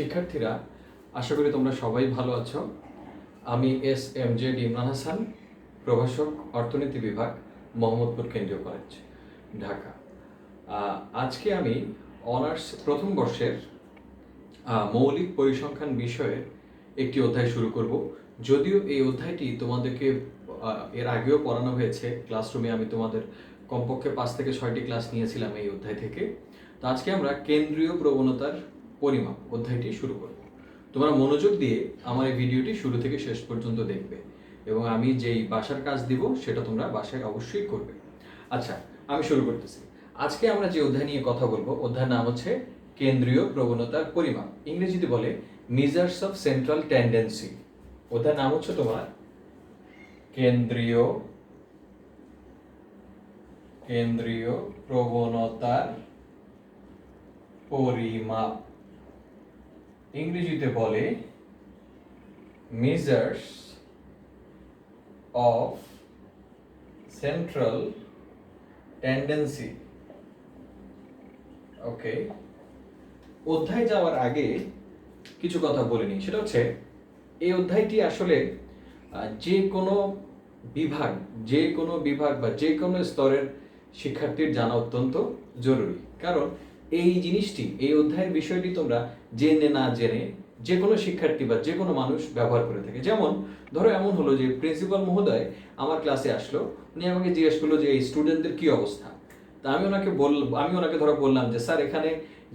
শিক্ষার্থীরা, আশা করি তোমরা সবাই ভালো আছো। আমি SMZ ইমরান হাসান, প্রভাষক, অর্থনীতি বিভাগ, মোহাম্মদপুর কেন্দ্রীয় কলেজ, ঢাকা। আজকে আমি অনার্স প্রথম বর্ষের মৌলিক পরিসংখ্যান বিষয়ের একটি অধ্যায় শুরু করব। যদিও এই অধ্যায়টি তোমাদেরকে এর আগেও পড়ানো হয়েছে ক্লাসরুমে, আমি তোমাদের কমপক্ষে 5 থেকে 6টি ক্লাস নিয়েছিলাম এই অধ্যায় থেকে। তো আজকে আমরা কেন্দ্রীয় প্রবণতার পরিমাপ অধ্যায়টি শুরু করব। তোমরা মনোযোগ দিয়ে আমার এই ভিডিওটি শুরু থেকে শেষ পর্যন্ত দেখবে এবং আমি যেই বাসার কাজ দিব সেটা তোমরা বাসায় অবশ্যই করবে। আচ্ছা, আমি শুরু করতেছি। আজকে আমরা যে অধ্যায় নিয়ে কথা বলবো, অধ্যায়ের নাম হচ্ছে কেন্দ্রীয় প্রবণতার পরিমাপ, ইংরেজিতে বলে মেজার্স অফ সেন্ট্রাল টেন্ডেন্সি। অধ্যায়ের নাম হচ্ছে তোমার কেন্দ্রীয় প্রবণতার পরিমাপ, ইংরেজিতে বলে মেজার্স অফ সেন্ট্রাল টেন্ডেন্সি। ওকে, অধ্যায় যাওয়ার আগে কিছু কথা বলে নিই। সেটা হচ্ছে এই অধ্যায়টি আসলে যে কোনো বিভাগ বা যে কোনো স্তরের শিক্ষার্থীর জানা অত্যন্ত জরুরি। কারণ এই জিনিসটি, এই অধ্যায়ের বিষয়টি তোমরা জেনে না জেনে যে কোনো শিক্ষার্থী বা যে কোনো মানুষ ব্যবহার করে থাকে। যেমন ধরো এমন হলো যে প্রিন্সিপাল মহোদয় আমার ক্লাসে আসলো, উনি আমাকে জিজ্ঞেস করলো যে এই স্টুডেন্টদের কি অবস্থা। তা আমি ওনাকে ধরো বললাম যে স্যার, এখানে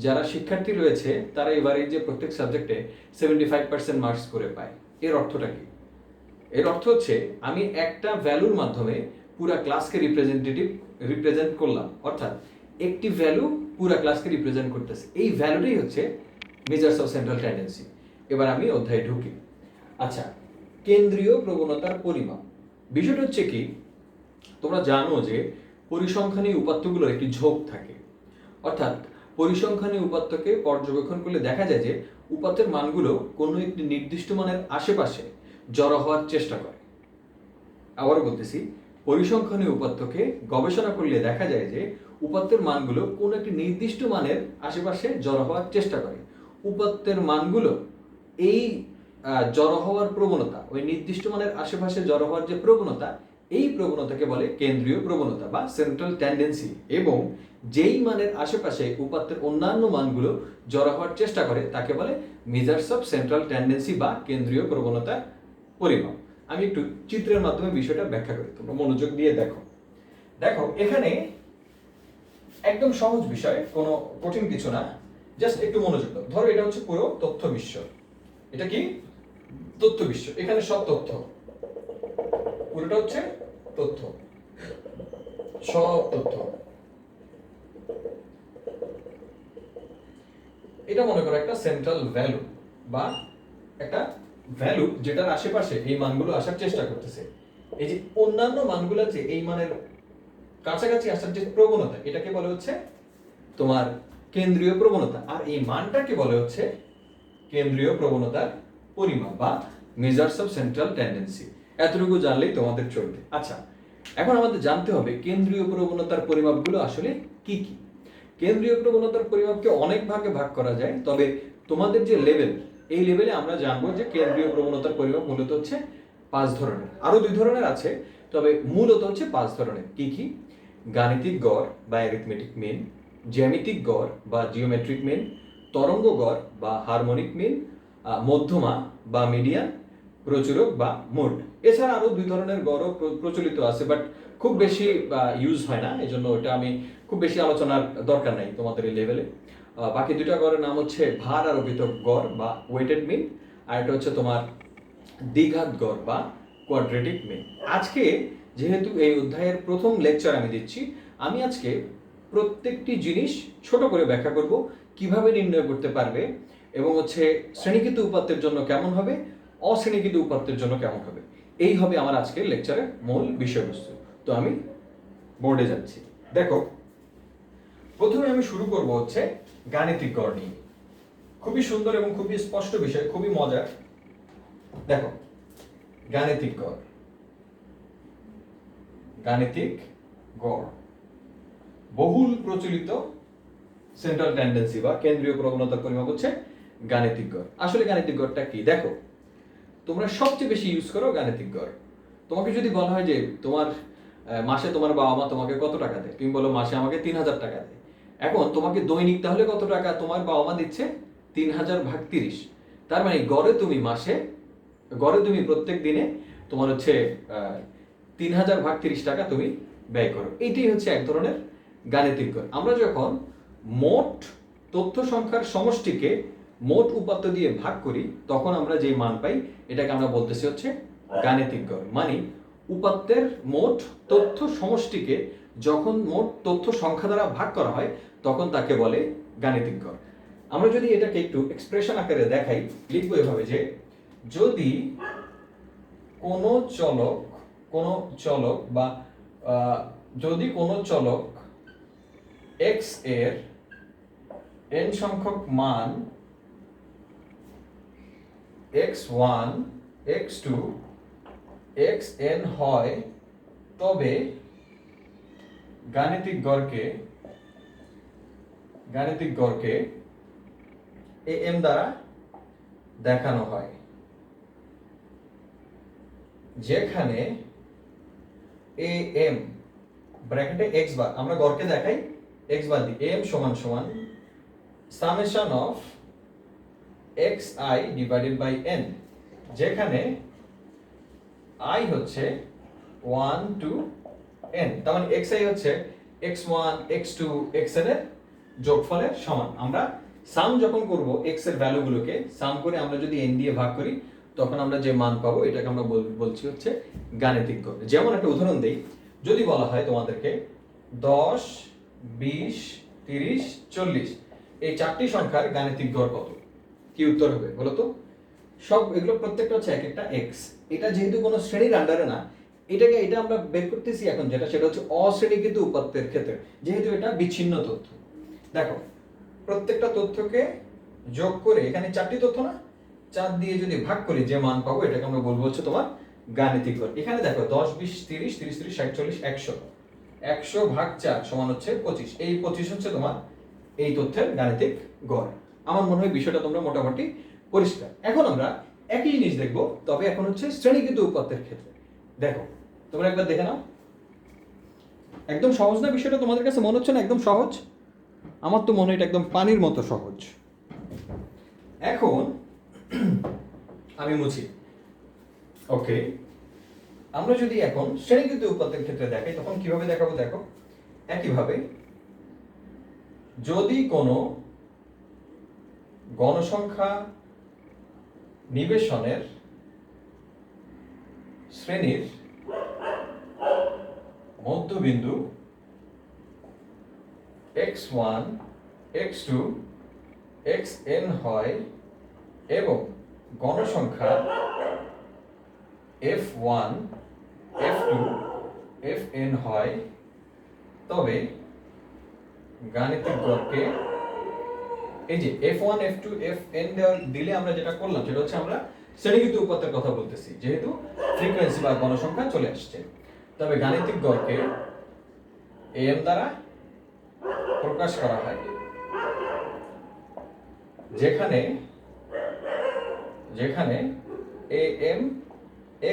যারা শিক্ষার্থী রয়েছে তারা এবারে যে প্রত্যেক সাবজেক্টে 75% মার্কস করে পায়। এর অর্থটা কি? এর অর্থ হচ্ছে আমি একটা ভ্যালুর মাধ্যমে পুরা ক্লাসকে রিপ্রেজেন্ট করলাম, অর্থাৎ একটি ভ্যালু পুরা ক্লাসকে রিপ্রেজেন্ট করতেছে। এই ভ্যালুটাই হচ্ছে মেজার্স অফ সেন্ট্রাল টেন্ডেন্সি। এবার আমি অধ্যায়ে ঢুকি। আচ্ছা, কেন্দ্রীয় প্রবণতার পরিমাপ বিষয়টা হচ্ছে কি, তোমরা জানো যে পরিসংখ্যানী উপাত্তগুলোর একটি ঝোঁক থাকে। অর্থাৎ পরিসংখ্যানী উপাত্তকে পর্যবেক্ষণ করলে দেখা যায় যে উপাত্তের মানগুলো কোনো একটি নির্দিষ্ট মানের আশেপাশে জড়ো হওয়ার চেষ্টা করে। আবারও বলতেছি, পরিসংখ্যানী উপাত্তকে গবেষণা করলে দেখা যায় যে উপাত্তের মানগুলো কোনো একটি নির্দিষ্ট মানের আশেপাশে জড়ো হওয়ার চেষ্টা করে। উপাত্তের মানগুলো এই জড়ো হওয়ার প্রবণতা, ওই নির্দিষ্ট মানের আশেপাশে জড়ো হওয়ার যে প্রবণতা, এই প্রবণতাকে বলে কেন্দ্রীয় প্রবণতা বা সেন্ট্রাল টেন্ডেন্সি। এবং যেই মানের আশেপাশে উপাত্তের অন্যান্য মানগুলো জড়ো হওয়ার চেষ্টা করে তাকে বলে মেজার্স অফ সেন্ট্রাল টেন্ডেন্সি বা কেন্দ্রীয় প্রবণতার পরিমাপ। আমি একটু চিত্রের মাধ্যমে বিষয়টা ব্যাখ্যা করি, তোমরা মনোযোগ দিয়ে দেখো। এখানে একদম সহজ বিষয়, কোনো কঠিন কিছু না, জাস্ট একটু মনোযোগ দাও। ধরো এটা হচ্ছে পুরো তথ্য বিশ্ব। এটা কি? তথ্য বিশ্ব। এখানে সব তথ্য, পুরোটা হচ্ছে তথ্য, সব তথ্য। এটা মনে করো একটা সেন্ট্রাল ভ্যালু বা একটা ভ্যালু যেটার আশেপাশে এই মানগুলো আসার চেষ্টা করতেছে। এই যে অন্যান্য মানগুলো আছে এই মানের কাছাকাছি আসার যে প্রবণতা, এটাকে বলে হচ্ছে তোমার কেন্দ্রীয় প্রবণতা। আর এই মানটাকে বলে হচ্ছে কেন্দ্রীয় প্রবণতার পরিমাপ বা মেজার্স অফ সেন্ট্রাল টেন্ডেন্সি। এতটুকু জানলেই তোমাদের চলবে। আচ্ছা, এখন আমাদের জানতে হবে কেন্দ্রীয় প্রবণতার পরিমাপগুলো আসলে কি কি। কেন্দ্রীয় প্রবণতার পরিমাপকে অনেক ভাগে ভাগ করা যায়, তবে তোমাদের যে লেভেল, এই লেভেলে আমরা জানবো যে কেন্দ্রীয় প্রবণতার পরিমাপ মূলত হচ্ছে 5 ধরনের। আরো 2 ধরনের আছে, তবে মূলত হচ্ছে 5 ধরনের। কি কি? গাণিতিক গড় বা অ্যারিথমেটিক মিন, জ্যামিতিক গড় বা জিওমেট্রিক মিন, তরঙ্গ গড় বা হারমোনিক মিন, মধ্যমা বা মিডিয়ান, প্রচুরক বা মোড। এছাড়া আরো 2 ধরনের গড়ও প্রচলিত আছে, বাট খুব বেশি ইউজ হয় না, এই জন্য ওটা আমি খুব বেশি আলোচনার দরকার নাই তোমাদের এই লেভেলে। বাকি 2টা গড়ের নাম হচ্ছে ভার আরোপিত গড় বা ওয়েটেড মিন, আর এটা হচ্ছে তোমার দ্বিঘাত গড় বা কোয়াড্রেটিক মিন। আজকে যেহেতু এই অধ্যায়ের প্রথম লেকচার আমি দিচ্ছি, আমি আজকে প্রত্যেকটি জিনিস ছোট করে ব্যাখ্যা করব, কিভাবে নির্ণয় করতে পারবে এবং হচ্ছে শ্রেণীকৃত উপাত্তের জন্য কেমন হবে, অশ্রেণীকৃত উপাত্তের জন্য কেমন হবে। এই হবে আমার আজকের লেকচারের মূল বিষয়বস্তু। তো আমি বোর্ডে যাচ্ছি। দেখো, প্রথমে আমি শুরু করব হচ্ছে গাণিতিক গড় নিয়ে। খুবই সুন্দর এবং খুবই স্পষ্ট বিষয়, খুবই মজার। দেখো, গাণিতিক গড় বহুল প্রচলিত সেন্ট্রাল টেন্ডেন্সি বা কেন্দ্রীয় প্রবণতার পরিমাপ হচ্ছে গাণিতিক গড়। আসলে গাণিতিক গড়টা কি দেখো, তোমরা সবচেয়ে বেশি ইউজ করো গাণিতিক গড়। তোমাকে যদি বলা হয় যে তোমার মাসে তোমার বাবা মা তোমাকে কত টাকা দেয়, তুমি বলো মাসে আমাকে 3,000 টাকা দেয়। এখন তোমাকে দৈনিক তাহলে কত টাকা তোমার বাবা মা দিচ্ছে? 3,000 ভাগ 30। তার মানে গড়ে তুমি প্রত্যেক দিনে তোমার হচ্ছে 3,000 ভাগ 30 টাকা তুমি ব্যয় করো। এটাই হচ্ছে এক ধরনের গাণিতিক গড়। আমরা যখন মোট তথ্য সংখ্যার সমষ্টিকে মোট উপাত্ত দিয়ে ভাগ করি তখন আমরা যে মান পাই এটাকে আমরা বলতেছি হচ্ছে গাণিতিক গড়। মানে উপাত্তের মোট তথ্য সমষ্টিকে যখন মোট তথ্য সংখ্যা দ্বারা ভাগ করা হয় তখন তাকে বলে গাণিতিক গড়। আমরা যদি এটাকে একটু এক্সপ্রেশন আকারে দেখাই, লিখবো এভাবে যে যদি কোনো চলক বা যদি কোনো চলক x এর n সংখ্যক মান x1 x2 xn হয় তবে গাণিতিক গড়কে am দ্বারা দেখানো হয়, যেখানে am ব্র্যাকেটে x বার, আমরা গড়কে দেখাই x বার দিই, am সমান সমান summation of xi divided by n, যেখানে i হচ্ছে 1 to n। তার মানে xi হচ্ছে x1 x2 xn এর যোগফলের সমান। আমরা সাম যখন করব x এর ভ্যালুগুলোকে সাম করে আমরা যদি n দিয়ে ভাগ করি তখন আমরা যে মান পাবো এটাকে আমরা বলছি হচ্ছে গাণিতিক গড়। যেমন একটা উদাহরণ দেই, যদি বলা হয় তোমাদেরকে 10 20 30 40 এই চারটি সংখ্যার গাণিতিক গড় কত, কি উত্তর হবে বলো তো? সব এগুলো প্রত্যেকটা হচ্ছে এক একটা x। এটা যেহেতু কোনো শ্রেণীর আন্ডারে না, এটা আমরা বের করতেছি এখন সেটা হচ্ছে অশ্রেণীকৃত উপাত্তের ক্ষেত্রে, যেহেতু এটা বিচ্ছিন্ন তথ্য। দেখো প্রত্যেকটা তথ্যকে যোগ করে এখানে চারটি তথ্য না, 4 দিয়ে যদি ভাগ করি যে মান পাবো এটাকে আমরা বলবো হচ্ছে তোমার গাণিতিক গড়। এখানে দেখো 10 20 30 30 30 60 40 100 100 ভাগ 4 সমান হচ্ছে 25। এই 25 হচ্ছে তোমার এই তথ্যের গাণিতিক গড়। আমার মনে হয় বিষয়টা তোমরা মোটামুটি পরিষ্কার। এখন আমরা একই জিনিস দেখবো, তবে এখন হচ্ছে শ্রেণীকৃত উপাত্তের ক্ষেত্রে। দেখো তোমরা একবার দেখে নাও, একদম সহজ না বিষয়টা? তোমাদের কাছে মনে হচ্ছে না একদম সহজ? আমার তো মনে হয় এটা একদম পানির মতো সহজ। এখন আমি মুছি। ওকে, আমরা যদি এখন শ্রেণীকৃত উপাত্তের ক্ষেত্রে দেখাই তখন কিভাবে দেখাবো দেখো, একইভাবে যদি কোনো গণসংখ্যা নিবেশনের শ্রেণীর মধ্যবিন্দু x1 x2 xn হয় এবং গণসংখ্যা f1 f2 fn হয়, তবে গাণিতিক গড়কে এই যে f1 f2 fn দিলে আমরা যেটা করলাম সেটা হচ্ছে আমরা শ্রেণীকৃত উপাত্তের কথা বলতেছি, যেহেতু ফ্রিকোয়েন্সি বা গণসংখ্যা চলে আসছে। তবে গাণিতিক গড়কে am দ্বারা প্রকাশ করা হয়, যেখানে am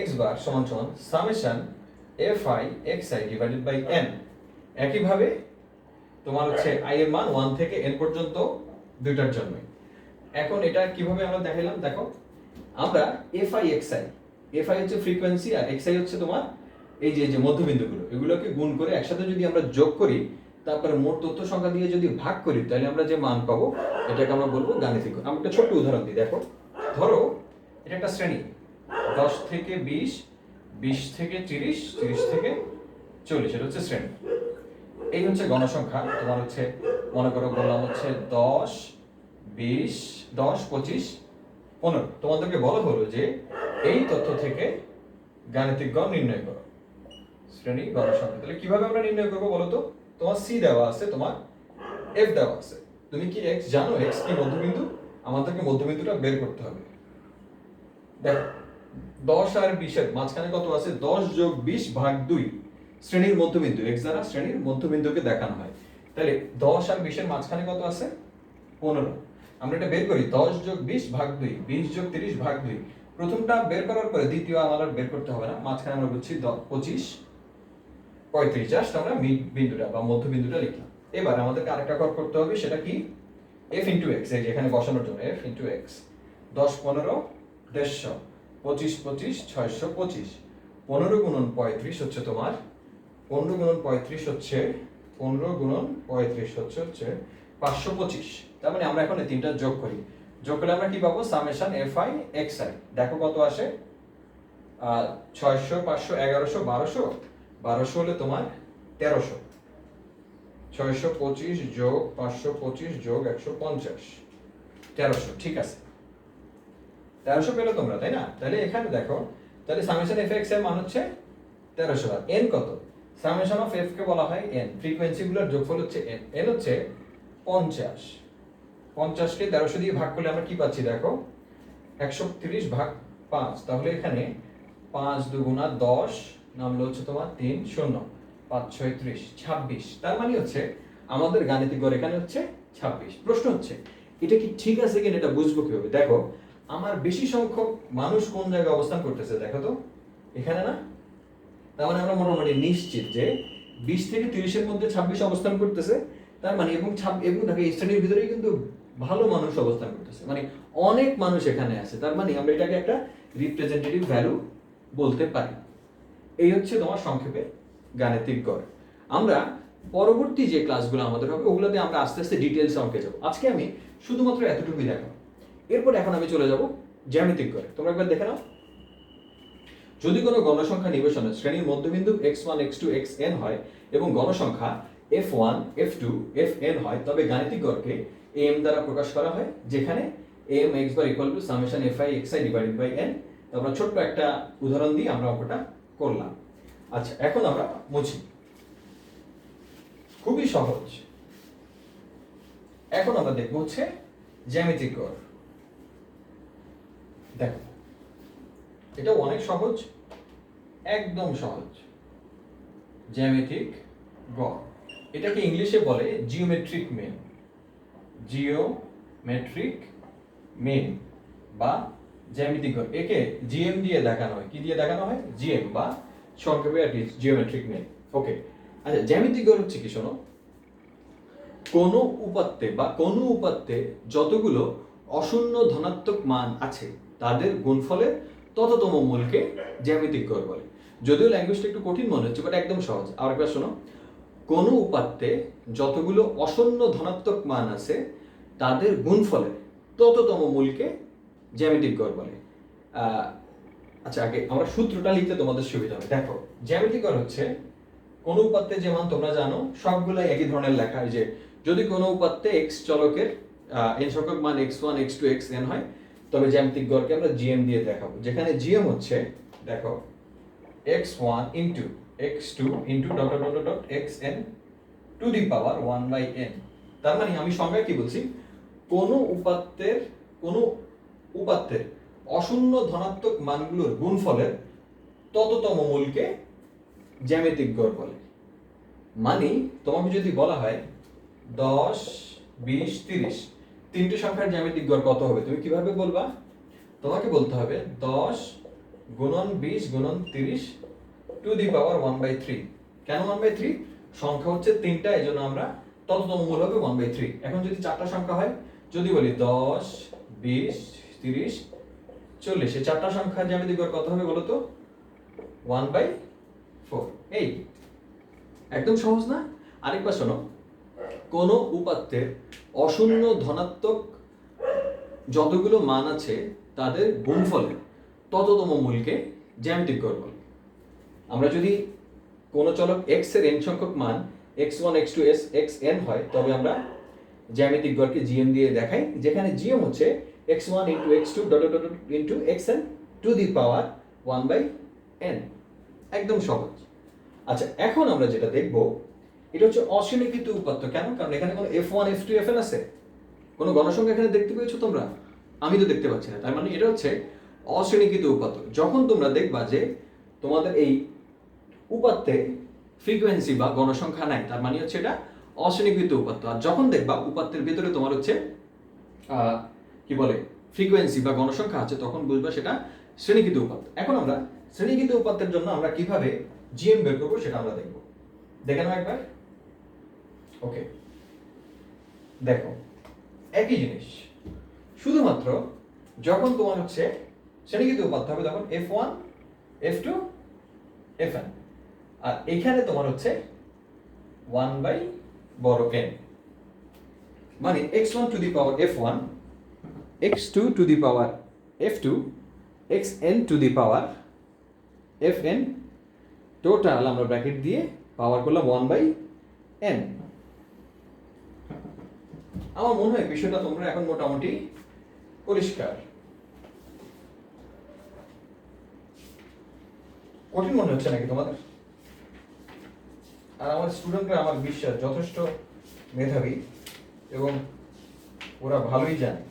x বার সমান সমান summation fi xi divided by n। একইভাবে তোমার হচ্ছে i এর মান 1 থেকে n পর্যন্ত দুইটার জন্য। এখন এটা কিভাবে আমরা দেখাইলাম দেখো, আমরা fi xi হচ্ছে ফ্রিকোয়েন্সি আর xi হচ্ছে তোমার এই যে মধ্যবিন্দুগুলো, এগুলোকে গুণ করে একসাথে যদি আমরা যোগ করি তারপরে মোট তথ্য সংখ্যা দিয়ে যদি ভাগ করি তাহলে আমরা যে মান পাবো এটাকে আমরা বলবো গাণিতিক গড়। আমরা একটা ছোট্ট উদাহরণ দিই, দেখো ধরো এটা একটা শ্রেণী 10 থেকে 20 20 থেকে 30 30 থেকে 40, এটা হচ্ছে শ্রেণী। এই হচ্ছে গণসংখ্যা, তোমার হচ্ছে মনে করো বললাম হচ্ছে 10 20 10 25 15। তোমাদেরকে বলা হলো যে এই তথ্য থেকে গাণিতিক গড় নির্ণয় করো, শ্রেণী গণসংখ্যা। তাহলে কিভাবে আমরা নির্ণয় করবো বলো তো? তোমার সি দেওয়া আছে, তোমার এফ দেওয়া আছে, তুমি কি এক্স জানো? এক্স কি মধ্যবিন্দু? আমাদেরকে মধ্যবিন্দুটা বের করতে হবে। দেখো 10 আর 20 এর মাঝখানে কত আছে? 10 যোগ 20 ভাগ 2 শ্রেণীর মধ্যবিন্দু, এক্স দ্বারা শ্রেণীর মধ্যবিন্দুকে দেখানো হয়। তাহলে 10 আর 20 এর মাঝখানে কত আছে? 15। আমরা এটা বের করি 10 যোগ 20 ভাগ 2, 20 যোগ 30 ভাগ 2। প্রথমটা বের করার পরে দ্বিতীয় আমার আর বের করতে হবে না, মাঝখানে আমরা বুঝছি 25 35, জাস্ট আমরা মিড বিন্দুটা বা মধ্য বিন্দুটা লিখলাম। এবার আমাদেরকে আরেকটা করতে হবে, সেটা কি f ইনটু x, এই যে এখানে বসানোর জন্য f ইনটু x। 10 15 150, 25 25 625, 15 গুণন 35 হচ্ছে তোমার 15 গুণন 35 হচ্ছে 15 গুণন 35 হচ্ছে 525। তার মানে আমরা এখন এই তিনটা যোগ করি, যোগ করলে আমরা কি পাবো, সামেশন fi xi। দেখো কত আসে, 600 500 1100 1200, 1200 হলে তোমার 1300, 625 যোগ 525 যোগ 150, 1300। ঠিক আছে, 1300 পেলে তোমরা, তাই না? তাহলে এখানে দেখো, তাহলে সামেশন এফ এক্স এর মান হচ্ছে 1300। আর এন কত? সামেশন অফ এফ কে বলা হয় এন, ফ্রিকোয়েন্সি গুলোর যোগফল হচ্ছে এন। এন হচ্ছে 50, 50 কে 1300 দিয়ে ভাগ করলে আমরা কি পাচ্ছি দেখো, 130 ভাগ 5। তাহলে এখানে 5 দুগুণা 10 নামলো হচ্ছে তোমার 3 0, 5 6 30, 26। তার মানে হচ্ছে আমাদের গাণিতিক গড় এখানে হচ্ছে 26। প্রশ্ন হচ্ছে এটা কি ঠিক আছে কিনা, এটা বুঝবো কিভাবে? দেখো আমার বেশি সংখ্যক মানুষ কোন জায়গায় অবস্থান করতেছে দেখো তো, এখানে না? তার মানে আমরা মোটামুটি নিশ্চিত যে 20 থেকে 30 এর মধ্যে 26 অবস্থান করতেছে। তার মানে এবং দেখো এই শ্রেণীর ভিতরেই কিন্তু ভালো মানুষ অবস্থান করতেছে, মানে অনেক মানুষ এখানে আছে। তার মানে আমরা এটাকে একটা রিপ্রেজেন্টেটিভ ভ্যালু বলতে পারি। এই হচ্ছে তোমার সংক্ষেপে গাণিতিক গড়। আমরা পরবর্তী যে ক্লাসগুলো আমাদের হবে ওগুলোতে আমরা আস্তে আস্তে ডিটেইলস অঙ্কে যাব। আজকে আমি শুধুমাত্র এতটুকুই দেখাবো। এরপর এখন আমি চলে যাব জ্যামিতিক গড়ে। তোমরা একবার দেখে নাও, যদি কোনো গণসংখ্যা নিবেশনে শ্রেণীর মধ্যবিন্দু x1 x2 xn হয় এবং গণসংখ্যা f1 f2 fn হয়, তবে গাণিতিক গড়কে am দ্বারা প্রকাশ করা হয়, যেখানে am x bar equal to summation fi xi divided by n। তো আমরা ছোট্ট একটা উদাহরণ দিয়ে আমরা অঙ্কটা করলাম। আচ্ছা, এখন আমরা মুছি, খুবই সহজ। এখন আমরা দেখব হচ্ছে জ্যামিতিক গড়। দেখো এটা অনেক সহজ, একদম সহজ। জ্যামিতিক গড় এটাকে ইংলিশে বলে জিওমেট্রিক মিন, জিওমেট্রিক মিন বা জ্যামিতিক গড়। একে জিএম দিয়ে দেখানো হয়। কি দিয়ে দেখানো হয়? জিএম, বা সংক্ষেপে আর কি জিওমেট্রিক মিন। ওকে, আচ্ছা, জ্যামিতিক গড় হচ্ছে কি, শোনো, কোন উপাত্তে যতগুলো অশূন্য ধনাত্মক মান আছে তাদের গুণফলের তততম মূলকে জ্যামিতিক গড় বলে। যদিও ল্যাঙ্গুয়েজটা একটু কঠিন মনে হচ্ছে, বাট একদম সহজ। আরেকবার শোনো, কোন উপাত্তে যতগুলো অশূন্য ধনাত্মক মান আছে তাদের গুণফলের তততম মূলকে জ্যামিতিক গড় বলে। আচ্ছা, আগে আমরা সূত্রটা লিখতে তোমাদের সুবিধা হবে। দেখো, জ্যামিতিক গড় হচ্ছে কোন উপাত্তে যে মান তোমরা জানো সবগুলাই একই ধরনের লেখা। যে যদি কোনো উপাত্তে x চলকের n সংখ্যক মান x1 x2 xn হয়, তবে জ্যামিতিক গড়কে আমরা gm দিয়ে দেখাবো, যেখানে gm হচ্ছে দেখো x1 into x2 into dot dot dot xn to the power 1/n। তার মানে আমি সংজ্ঞায় কি বলছি, কোন উপাত্তের অশূন্য ধনাত্মক মানগুলোর গুণফলের তততম মূলকে জ্যামিতিক গড় বলে। মানে তোমাকে যদি বলা হয় 10 20 30 তিনটে সংখ্যার জ্যামিতিক গড় কত হবে, তুমি কিভাবে বলবা? তোমাকে বলতে হবে 10 গুণন 20 গুণন 30 টু দি পাওয়ার 1/3। কেন 1/3? সংখ্যা হচ্ছে তিনটা, এই জন্য আমরা তততম মূল হবে 1/3। এখন যদি চারটা সংখ্যা হয়, যদি বলি 10 20 30 40, এই চারটা সংখ্যার জ্যামিতিক গড় কত হবে বলো তো? 1/4। এই একদম সহজ না? আরেকবার শোনো, কোন উপাত্তের অশূন্য ধনাত্মক যতগুলো মান আছে তাদের গুণফলের তততম মূলকে জ্যামিতিক গড় বলে। আমরা যদি কোন চলক x এর n সংখ্যক মান x1 x2 xn হয়, তবে আমরা জ্যামিতিক গড়কে gm দিয়ে দেখাই, যেখানে gm হচ্ছে x1 into x2 dot dot into xn to the power 1/n। একদম সহজ। আচ্ছা, এখন আমরা যেটা দেখব এটা হচ্ছে অশ্রেণীকৃত উপাত্ত। কেন? কারণ এখানে কোনো f1 f2 fn আছে? কোনো গণসংখ্যা এখানে দেখতে পেয়েছো তোমরা? আমি তো দেখতে পাচ্ছি না। তার মানে এটা হচ্ছে অশ্রেণীকৃত উপাত্ত। যখন তোমরা দেখবা যে তোমাদের এই উপাত্তে ফ্রিকোয়েন্সি বা গণসংখ্যা নাই, তার মানে হচ্ছে এটা অশ্রেণীকৃত উপাত্ত। আর যখন দেখবা উপাত্তের ভিতরে তোমার হচ্ছে কি বলে ফ্রিকোয়েন্সি বা গণসংখ্যা আছে, তখন বুঝবা সেটা শ্রেণীকৃত উপাত্ত। এখন আমরা শ্রেণীকৃত উপাত্তের জন্য আমরা কিভাবে জিএম বের করবো সেটা আমরা দেখব। দেখে নাও একবার। ওকে, দেখো একই জিনিস, শুধুমাত্র যখন তোমার হচ্ছে শ্রেণীকৃত উপাত্ত হবে তখন f1 f2 fn, আর এখানে তোমার হচ্ছে 1 বাই বড় n, মানে x1 to the power f1, x2 to the power f2, xn to the power fn, total আমরা ব্র্যাকেট দিয়ে পাওয়ার করলাম 1 বাই n। আমার মনে হয় বিষয়টা তোমরা এখন মোটামুটি পরিষ্কার। কঠিন মনে হচ্ছে নাকি তোমাদের? আর আমার স্টুডেন্টরা আমার বিশ্বাস যথেষ্ট মেধাবী এবং ওরা ভালোই জানে,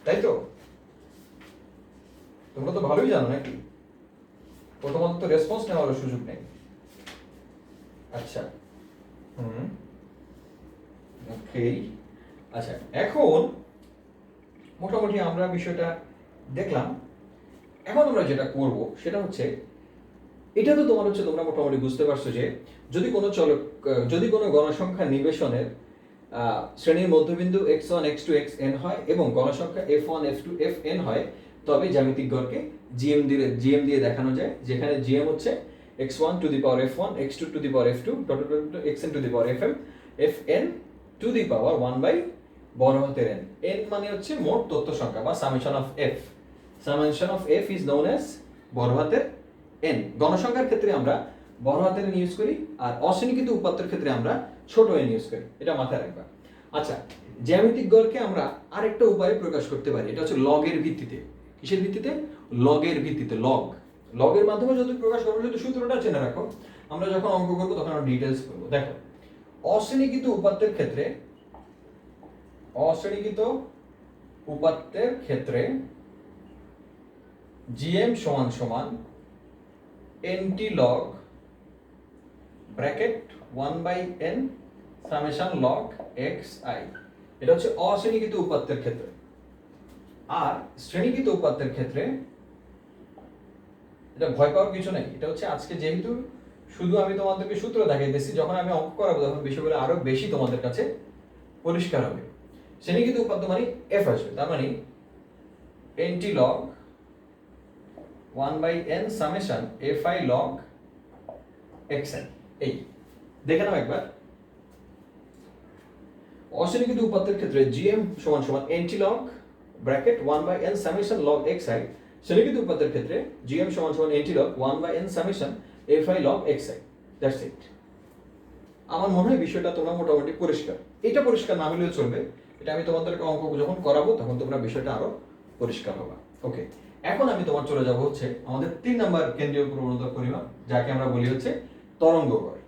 তাই তো? তোমরা তো ভালোই জানো নাকি? প্রথমত তো রেসপন্স নেওয়ার সুযোগ নেই। আচ্ছা, ওকে, আচ্ছা এখন মোটামুটি আমরা বিষয়টা দেখলাম। এখন আমরা যেটা করব সেটা হচ্ছে, এটা তো তোমার হচ্ছে তোমরা মোটামুটি বুঝতে পারছো যে যদি কোনো গণসংখ্যা নিবেশনের শ্রেণীর মধ্যবিন্দু x1 x2 xn হয় এবং গণসংখ্যা f1 f2 fn হয়, তবে জ্যামিতিক গড়কে জিএম দিয়ে দেখানো যায়, যেখানে জিএম হচ্ছে x1 to the power f1, x2 to the power f2, xn to the power fm, fn to the power 1 by বড় হাতের n। n মানে হচ্ছে মোট তথ্য সংখ্যা বা summation of f। Summation of f is known as বড় হাতের n। গণসংখ্যার ক্ষেত্রে আমরা বড় হাতের n ইউজ করি, আর অশ্রেণীকৃত উপাত্তের ক্ষেত্রে আমরা ছোট n ইউজ করি, এটা মাথায় রাখবা। আচ্ছা, জ্যামিতিক গড়কে আমরা আরেকটা উপায়ে প্রকাশ করতে পারি, এটা হচ্ছে লগের ভিত্তিতে। কিসের ভিত্তিতে? লগের ভিত্তিতে। লগের মাধ্যমে যদি প্রকাশ করবো, যদি সূত্রটা জেনে রাখো, আমরা যখন অঙ্ক করবো তখন আমরা ডিটেলস করবো। দেখো, অশ্রেণীকৃত উপাত্তের ক্ষেত্রে জিএম সমান সমান nt log bracket 1 by n summation log xi। এটা হচ্ছে অশ্রেণীকৃত উপাত্তের ক্ষেত্রে। আর শ্রেণীকৃত উপাত্তের ক্ষেত্রে এটা ভয় পাওয়ার কিছু নেই। এটা হচ্ছে আজকে যেহেতু শুধু আমি তোমাদেরকে সূত্র দেখাইতেছি, যখন আমি অঙ্ক করাবো তখন বিষয়গুলো আরো বেশি তোমাদের কাছে পরিষ্কার হবে। শ্রেণীকৃত উপাত্ত মানে f আসবে, তার মানে nt log 1 by n summation fi log xn। এই দেখে নাও একবার। অশ্রেণীকৃত উপাত্তের ক্ষেত্রে gm সমান সমান nt log bracket 1 by n summation log xi। শ্রেণীকৃত উপাত্তের ক্ষেত্রে gm সমান সমান nt log 1 by n summation fi log xi। That's it. আমার মনে হয় বিষয়টা তোমরা মোটামুটি পরিষ্কার। এটা পরিষ্কার না হলেও চলবে, এটা আমি তোমাদেরকে অঙ্ক যখন করাবো তখন তোমরা বিষয়টা আরো পরিষ্কার হবে। ওকে, এখন আমি তোমার চলে যাব হচ্ছে আমাদের 3 নাম্বার কেন্দ্রীয় প্রবণতার পরিমাপ, যাকে আমরা বলি হচ্ছে তরঙ্গ গড়।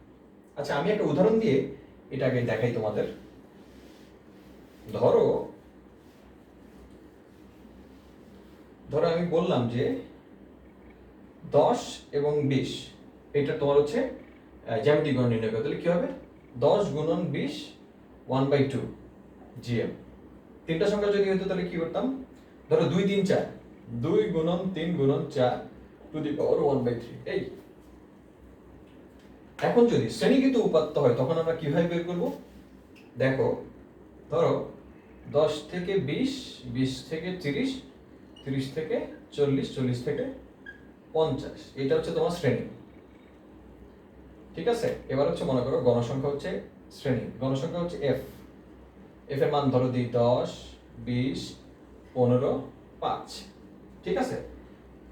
আচ্ছা, আমি একটা উদাহরণ দিয়ে এটাকে দেখাই তোমাদের। ধরো আমি বললাম যে 10 এবং 20, এটা তোমার হচ্ছে জ্যামিতিক গড় নির্ণয় করতে হলে কি হবে? 10 গুণন 20 1 বাই 2 জিএম। তিনটা সংখ্যা যদি হতো তাহলে কি করতাম? ধরো 2 3 4, 2 গুণন 3 গুণন 4 টু দি পাওয়ার 1 বাই 3। এই এখন যদি শ্রেণীকৃত উপাত্ত হয় তখন আমরা কিভাবে বের করব? দেখো, ধরো 10 থেকে 20, 20 থেকে 30, 30 থেকে 40, 40 থেকে 50, এটা হচ্ছে তোমার শ্রেণী। ঠিক আছে, এবার হচ্ছে মনে করো গণসংখ্যা হচ্ছে শ্রেণী, গণসংখ্যা হচ্ছে f এর মান ধরো দিই 10, 20, 15, 5। ঠিক আছে,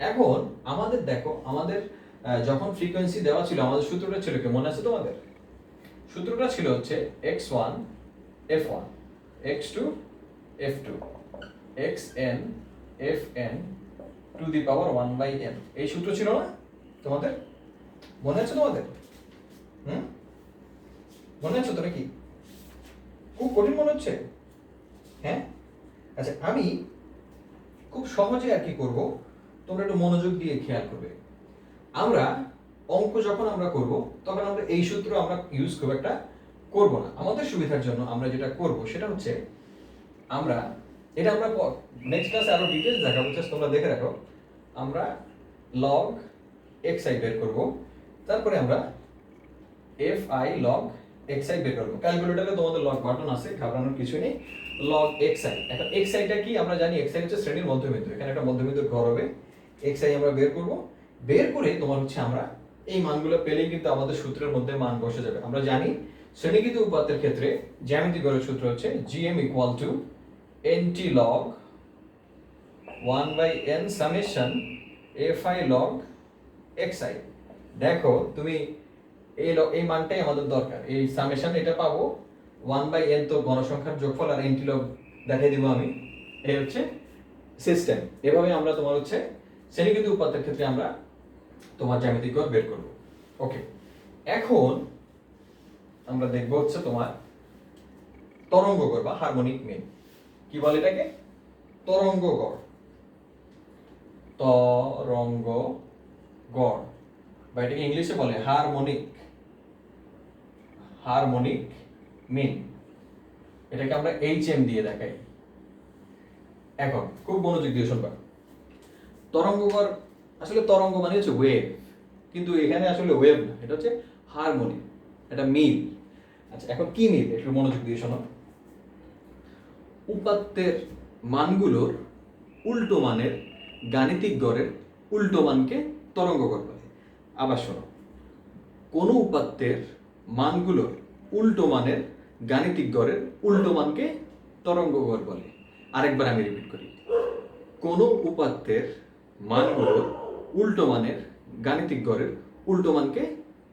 এখন আমাদের দেখো, আমাদের যখন ফ্রিকোয়েন্সি দেওয়া ছিল আমাদের সূত্রটা ছিল কি মনে আছে তোমাদের? সূত্রটা ছিল হচ্ছে x1 f1, x2 f2, xn fn to the power 1 by n। এই সূত্র ছিল না তোমাদের? মনে আছে তোমাদের? মনে আছে তো নাকি? খুব কঠিন মনে হচ্ছে? হ্যাঁ, আচ্ছা আমি খুব সহজে আর কি করব, তোমরা একটু মনোযোগ দিয়ে খেয়াল করবে। আমরা অঙ্ক যখন আমরা করব তখন আমরা এই সূত্র আমরা ইউজ করব না। আমাদের সুবিধার জন্য আমরা যেটা করব সেটা হচ্ছে আমরা এটা আমরা নেক্সট ক্লাসে আরো ডিটেইলস দেখাবো, জাস্ট তোমরা দেখে রাখো। আমরা log xi বের করব, তারপরে আমরা fi log xi বের করব। ক্যালকুলেটরে তোমাদের log বাটন আছে, ঘাবড়ানোর কিছু নেই। log xi, এখন xi টা কি আমরা জানি, xi হচ্ছে শ্রেণীর মধ্যবিন্দু, এখানে একটা মধ্যবিন্দুর ঘর হবে, xi আমরা বের করব। বের করে তোমার হচ্ছে আমরা এই মানগুলো পেলেই কিন্তু আমাদের সূত্রের মধ্যে মান বসে যাবে। আমরা জানি শ্রেণীকৃত উপাত্তের ক্ষেত্রে জ্যামিতিক গড়ের সূত্র হচ্ছে gm equal to nt log 1/n summation fi log xi। দেখো তুমি এই মানটাই আমাদের দরকার, এই সামেশন এটা পাবো 1/n তো গণসংখ্যার যোগফল, আর nt log দেখাই দিব আমি। এই হচ্ছে সিস্টেম। এভাবে আমরা তোমার হচ্ছে শ্রেণীকৃত উপাত্তের ক্ষেত্রে আমরা তোমার জ্যামিতিক গড় বের করব। ওকে, এখন আমরা দেখব হচ্ছে তোমার তরঙ্গ গড় বা হারমোনিক মিন। কি বলে এটাকে? তরঙ্গ গড়। তরঙ্গ গড়, বা এটাকে ইংলিশে বলে হারমোনিক মিন। এটাকে আমরা HM দিয়ে দেখাই। এখন খুব মনোযোগ দিয়ে শুনবা। তরঙ্গ গড়, আসলে তরঙ্গ মানে হচ্ছে ওয়েভ, কিন্তু এখানে আসলে ওয়েভ না, এটা হচ্ছে হারমোনিক, এটা মিল। আচ্ছা, এখন কি মিল একটু মনোযোগ দিয়ে শোনো। উপাত্তের মানগুলোর উল্টো মানের গাণিতিক গড়ের উল্টো মানকে তরঙ্গ গড় বলে। আবার শোনো, কোন উপাত্তের মানগুলোর উল্টো মানের গাণিতিক গড়ের উল্টো মানকে তরঙ্গ গড় বলে। আরেকবার আমি রিপিট করি, কোন উপাত্তের মানগুলোর উল্টো মানের গাণিতিক গড়ের উল্টো মানকে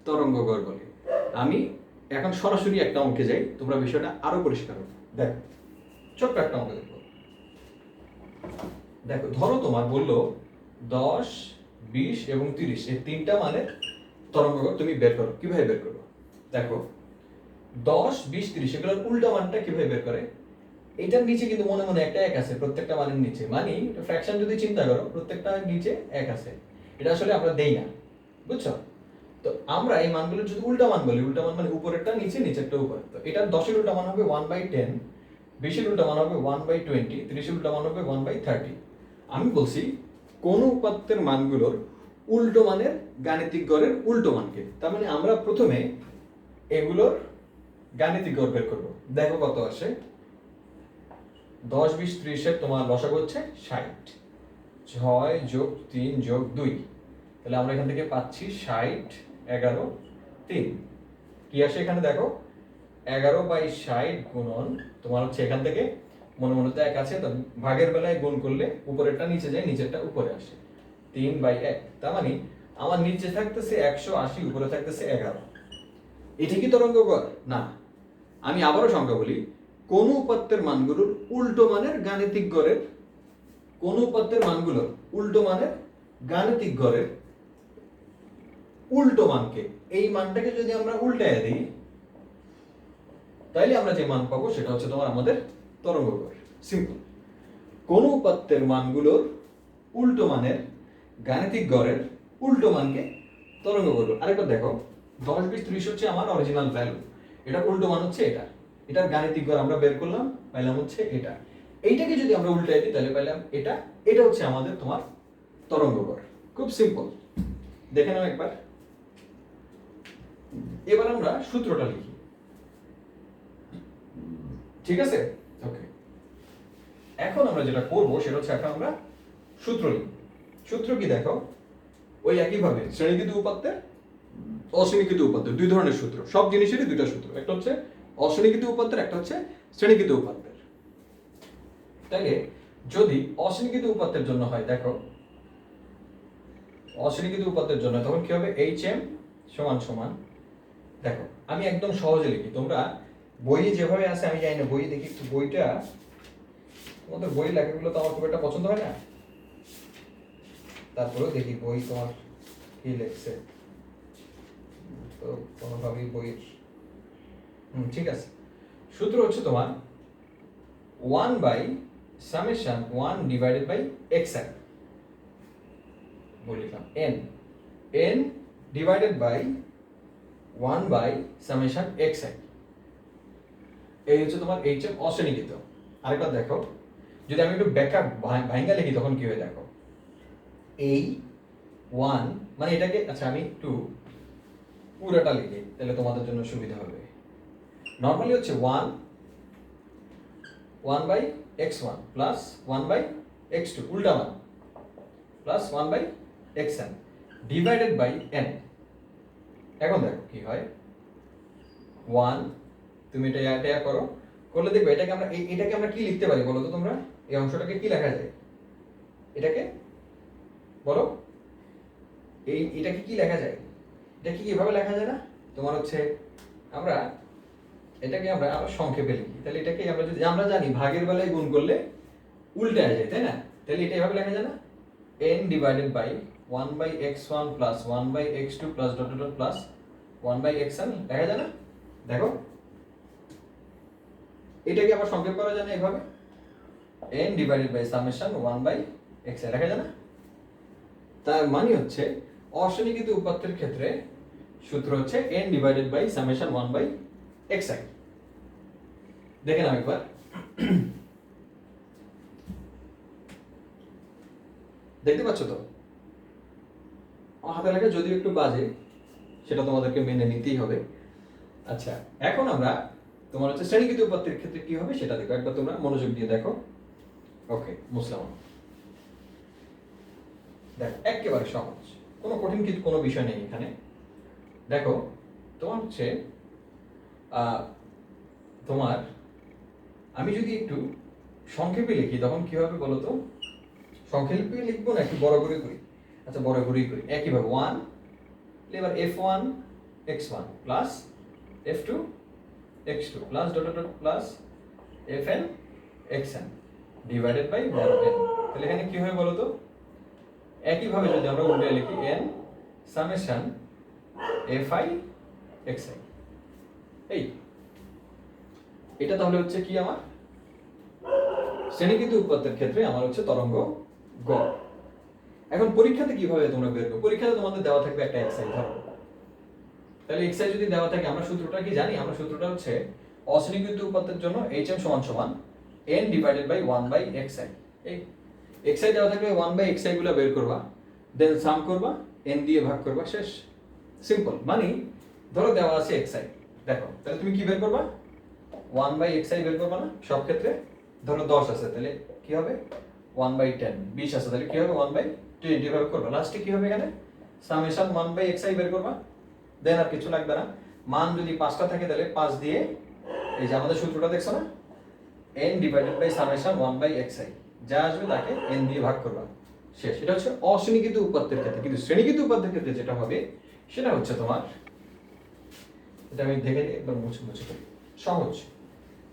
তরঙ্গ গড় বলে। আমি এখন সরাসরি একটা অঙ্কে যাই, তোমরা বিষয়টা আরো পরিষ্কার হবে। দেখো, ছোট্ট একটা অঙ্ক দেখো। দেখো, ধরো তোমার বললো 10, 20 এবং 30 এই তিনটা মানের তরঙ্গ গড় তুমি বের করো। কিভাবে বের করো? দেখো, 10, 20, 30 এগুলোর উল্টা মানটা কিভাবে বের করে? এটার নিচে কিন্তু মনে মনে একটা এক আছে, প্রত্যেকটা মানের নিচে, মানে ফ্র্যাকশন যদি চিন্তা করো, প্রত্যেকটা নিচে এক আছে। এটা আসলে আমরা দেই না, বুঝছো? তো আমরা এই মানগুলো যদি উল্টা মান বলি, উল্টা মান মানে উপরেরটা নিচে, নিচেরটা উপরে। তো এটার 10 এর উল্টা মান হবে 1/10, 20 এর উল্টা মান হবে 1/20, 30 এর উল্টা মান হবে 1/30। আমি বলছি কোন উপাত্তের মানগুলোর উল্টো মানের গাণিতিক গড়ের উল্টো মানকে। তার মানে আমরা প্রথমে এগুলোর গাণিতিক গড় বের করব। দেখো কত আসে। 10, 20, 30 এর তোমার লসাগু হচ্ছে 60, 6 যোগ 3 যোগ 2, তাহলে আমরা এখান থেকে পাচ্ছি 60, 11, 3। কি আসে এখানে? দেখো, 11/60 গুণন তোমার হচ্ছে এখান থেকে মনে মনে তো এক আছে, তো ভাগের বেলায় গুণ করলে উপরেরটা নিচে যায়, নিচেরটা উপরে আসে, 3/1। তার মানে আমার নিচে থাকতেছে 180, উপরে থাকতেছে 11। এটা কি তরঙ্গ গড়? না। আমি আবারও সংখ্যা বলি, কোন উপাত্তের মানগুলোর উল্টো মানের গাণিতিক গড়ের, কোন উপাত্তের মানগুলোর উল্টো মানের গাণিতিক গড়ের উল্টো মানকে, এই মানটাকে যদি আমরা উল্টায় দিই, তাইলে আমরা যে মান পাবো সেটা হচ্ছে তোমার আমাদের তরঙ্গ গড়। সিম্পল। কোন উপাত্তের মানগুলোর উল্টো মানের গাণিতিক গড়ের উল্টো মানকে তরঙ্গ গড়। আরেকবার দেখো, 10, 20, 30 হচ্ছে আমার অরিজিনাল ভ্যালু, এটার উল্টো মান হচ্ছে এটা, এটার গাণিতিক গড় আমরা বের করলাম, পাইলাম হচ্ছে এটা। এইটাকে যদি আমরা উল্টাই দিই তাহলে পাইলাম এটা। এটা হচ্ছে আমাদের তোমার তরঙ্গ গড়। খুব সিম্পল, দেখে নাও একবার। এবার আমরা সূত্রটা লিখি, ঠিক আছে? ওকে, এখন আমরা যেটা করব সেটা হচ্ছে এখন আমরা সূত্র লিখব। সূত্র কি? দেখো, ওই একইভাবে শ্রেণীকৃত উপাত্তের, অশ্রেণীকৃত উপাত্তের দুই ধরনের সূত্র, সব জিনিসেরই দুইটা সূত্র, একটা হচ্ছে অশ্রেণীকৃত উপাত্তের, একটা হচ্ছে শ্রেণীকৃত উপাত্তের। তাহলে যদি অশ্রেণীকৃত উপাত্তের জন্য হয়, দেখো অশ্রেণীকৃত উপাত্তের জন্য তখন কি হবে? HM সমান সমান, দেখো আমি একদম সহজে লিখি, তোমরা বইয়ে যেভাবে আছে আমি জানি না, বই দেখি একটু, বইটা তোমাদের বই লেখাগুলো তো আমার খুব একটা পছন্দ হয় না, তারপরেও দেখি বই তোমার কি লেখছে, তো কোনোভাবেই বইয়ের ঠিক আছে। সূত্র হচ্ছে তোমার 1/(1) বলিলাম n, n divided by 1/(xi). এই হচ্ছে তোমার HM অশ্রেণীকৃত। আরেকবার দেখো, যদি আমি একটু ব্যাকআপ ভাঙ্গা লিখি তখন কি হয় দেখো, এই 1 মানে এটাকে, আচ্ছা আমি একটু পুরোটা লিখি তাহলে তোমাদের জন্য সুবিধা হবে। নর্মালি হচ্ছে 1 by x1 plus 1 by x2 উল্টা মান plus 1 by xn divided by n। এখন দেখো কি হয়, 1 তুমি এটা করো, করলে দেখবে এটাকে আমরা কি লিখতে পারি বলো তো তোমরা? এই অংশটাকে কি লেখা যায়? এটাকে বলো, এটাকে কি লেখা যায়? এটা কি এভাবে লেখা যায় না? তোমার হচ্ছে এটাকে আমরা সংক্ষেপে লিখি, তাহলে এটাকে আমরা জানি ভাগের বেলায় গুণ করলে উল্টে যায়, তাই না? তাহলে এটা এভাবে লেখা যায় না, n divided by 1 by x1 plus 1 by x2 plus dot dot plus 1 by xn লেখা যায় না? দেখো এটাকে আবার সংক্ষেপ করা যায় না এভাবে, n divided by summation 1 by xi লেখা যায় না? তার মানে হচ্ছে অশ্রেণীকৃত উপাত্তের ক্ষেত্রে সূত্র হচ্ছে n divided by summation 1 by xi। দেখেন একবার, দেখতে পাচ্ছ তো হাতে লেখা যদিও একটু বাজে, সেটা তোমাদেরকে মেনে নিতেই হবে। আচ্ছা এখন আমরা তোমার হচ্ছে শ্রেণীকৃত উপাত্তের ক্ষেত্রে কি হবে সেটা দেখো, একবার তোমরা মনোযোগ দিয়ে দেখো। ওকে মুসলাম, দেখো একেবারে সহজ, কোনো কঠিন কোনো বিষয় নেই এখানে। দেখো তোমার হচ্ছে তোমার আমি যদি একটু সংক্ষেপে লিখি তখন কি হবে বলো তো? সংক্ষেপে লিখবো না একটু বড় করে করি? আচ্ছা বড় করেই করি। একইভাবে 1 এবার f1 x1 plus f2 x2 plus dot dot plus fn xn divided by বড় n। তাহলে এখানে কি হয় বলো তো? একইভাবে যদি আমরা উল্টে লিখি n সামেশন fi xi, এই এটা তাহলে হচ্ছে কি আমার শ্রেণীকৃত উপাত্তের ক্ষেত্রে আমার হচ্ছে তরঙ্গ গড়। এখন পরীক্ষাতে কিভাবে তোমরা বের করবে? পরীক্ষাতে তোমাদের দেওয়া থাকবে একটা xi ধরো, তাহলে xi যদি দেওয়া থাকে আমরা সূত্রটা কি জানি? আমরা সূত্রটা হচ্ছে অশ্রেণীকৃত উপাত্তের জন্য hm সমান সমান n divided by 1 by xi। এই xi দেওয়া থাকলে 1 বাই xi গুলো বের করবা, দেন সাম করবা, n দিয়ে ভাগ করবা, শেষ। সিম্পল। মানে ধরো দেওয়া আছে xi, দেখো তাহলে তুমি কি বের করবা? 1 বাই xi বের করবা না সব ক্ষেত্রে? ধরো 10 আছে তাহলে কি হবে 1 বাই 10, 20 আছে তাহলে কি হবে 1 বাই 20 এভাবে করবা। লাস্টে কি হবে এখানে সামেশন 1 বাই xi বের করবা, দেন আর কিছু লাগবে না। মান যদি 5টা থাকে তাহলে 5 দিয়ে এই যে আমাদের সূত্রটা দেখছো না, n divided by summation 1 by xi যা আসবে তাকে n দিয়ে ভাগ করবা, শেষ। এটা হচ্ছে অশ্রেণীকৃত উপাত্তের ক্ষেত্রে। কিন্তু শ্রেণীকৃত উপাত্তের ক্ষেত্রে যেটা হবে সেটা হচ্ছে তোমার, এটা আমি দেখে একবার মুছে করি, সহজ।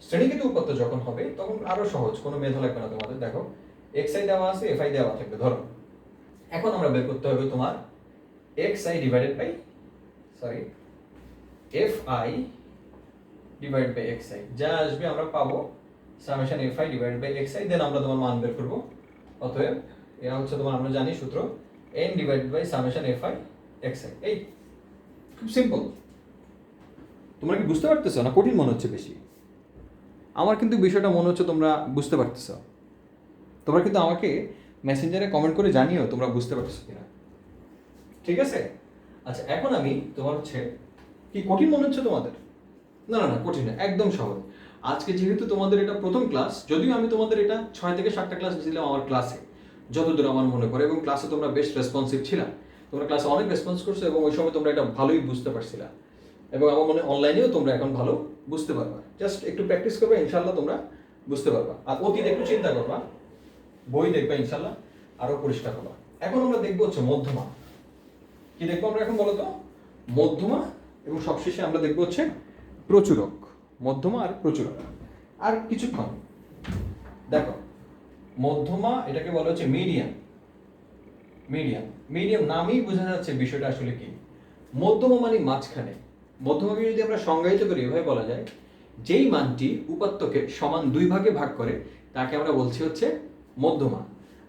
শ্রেণীকৃত উপাত্ত যখন হবে তখন আরো সহজ, কোনো মেধা লাগবে না তোমাদের। দেখো xi দেওয়া আছে, fi দেওয়া থাকবে ধরো, এখন আমরা বের করতে হবে তোমার xi divided by fi divide by xi যা আসবে আমরা পাবো summation fi divide by xi, then আমরা তোমার মান বের করব। অতএব এটা হচ্ছে তোমার, আমরা জানি সূত্র n divide by summation fi xi। এই খুব সিম্পল। তোমরা কি বুঝতে পারতেছো না কঠিন মনে হচ্ছে বেশি? আমার কিন্তু বিষয়টা মনে হচ্ছে তোমরা বুঝতে পারতেছো। তোমরা কিন্তু আমাকে মেসেঞ্জারে কমেন্ট করে জানিও তোমরা বুঝতে পারতেছো কিনা, ঠিক আছে? আচ্ছা এখন আমি তোমার হচ্ছে কি কঠিন মনে হচ্ছে তোমাদের? না না না কঠিন না, একদম সহজ। আজকে যেহেতু তোমাদের এটা প্রথম ক্লাস, যদিও আমি তোমাদের এটা 6 থেকে 7টা ক্লাস দিয়েছিলাম আমার ক্লাসে যতদূর আমার মনে পড়ে, এবং ক্লাসে তোমরা বেশ রেসপন্সিভ ছিলা, তোমরা ক্লাসে অনেক রেসপন্স করছো এবং ওই সময় তোমরা এটা ভালোই বুঝতে পারছিলা, এবং আমার মনে অনলাইনেও তোমরা এখন ভালো বুঝতে পারবা। জাস্ট একটু প্র্যাকটিস করবে, ইনশাল্লাহ তোমরা বুঝতে পারবা। আর অতীত একটু চিন্তা করবা, বই দেখবে, ইনশাল্লাহ আরো পরিষ্কার হবা। এখন আমরা দেখবো হচ্ছে মধ্যমা। কি দেখবো আমরা এখন বলো তো? মধ্যমা, এবং সবশেষে আমরা দেখবো হচ্ছে প্রচুরক। মধ্যমা আর প্রচুরক। আর কিছুক্ষণ দেখো মধ্যমা, এটাকে বলা হচ্ছে মিডিয়াম। মিডিয়াম নামেই বোঝা যাচ্ছে বিষয়টা আসলে কি। মধ্যমা মানে মাঝখানে। মধ্যমাকে যদি আমরা সংজ্ঞায়িত করি এভাবে বলা যায়, যেই মানটি উপাত্তকে সমান 2 ভাগে ভাগ করে তাকে আমরা বলছি হচ্ছে মধ্যমা।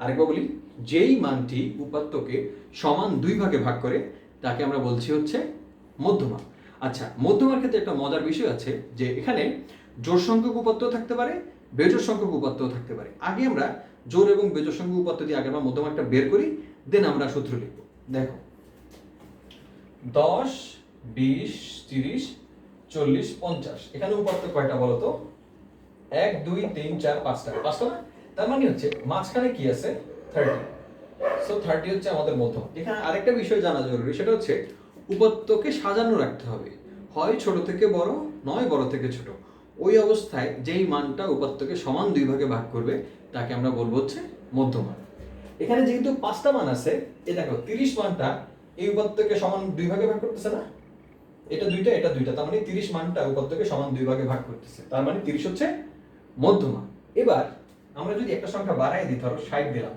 আরেকবার বলি, যেই মানটি উপাত্তকে সমান 2 ভাগে ভাগ করে তাকে আমরা বলছি হচ্ছে মধ্যমা। আচ্ছা মধ্যমার ক্ষেত্রে একটা মজার বিষয় আছে যে এখানে জোড় সংখ্যক উপাত্ত থাকতে পারে, বেজোড় সংখ্যক উপাত্তও থাকতে পারে। আগে আমরা জোড় এবং বেজোড় সংখ্যক উপাত্ত দিয়ে আগে আমরা মধ্যমাটা বের করি, দেন আমরা সূত্র লিখব। দেখো 10, 20, 30, 40, 50, এখানে উপাত্ত কয়টা বলো তো? 1, 2, 3, 4, 5টা, 5টা না? তার মানে হচ্ছে মাঝখানে কি আছে? 30। সো 30 হচ্ছে আমাদের মধ্যমা। এখানে আরেকটা বিষয় জানা জরুরি, সেটা হচ্ছে উপাত্তকে সাজানো রাখতে হবে, হয় ছোট থেকে বড়, নয় বড় থেকে ছোট। ওই অবস্থায় যেই মানটা উপাত্তকে সমান দুই ভাগে ভাগ করবে তাকে আমরা বলবো হচ্ছে মধ্যমা। এখানে যেহেতু 5টা মান আছে, এই দেখো 30 মানটা এই উপাত্তকে সমান দুই ভাগে ভাগ করতেছে না? এটা দুইটা, এটা দুইটা, তার মানে 30 মানটা উপাত্তকে সমান দুই ভাগে ভাগ করতেছে, তার মানে 30 হচ্ছে মধ্যমা। এবার আমরা যদি একটা সংখ্যা বাড়াই দিই, ধরো 60 দিলাম,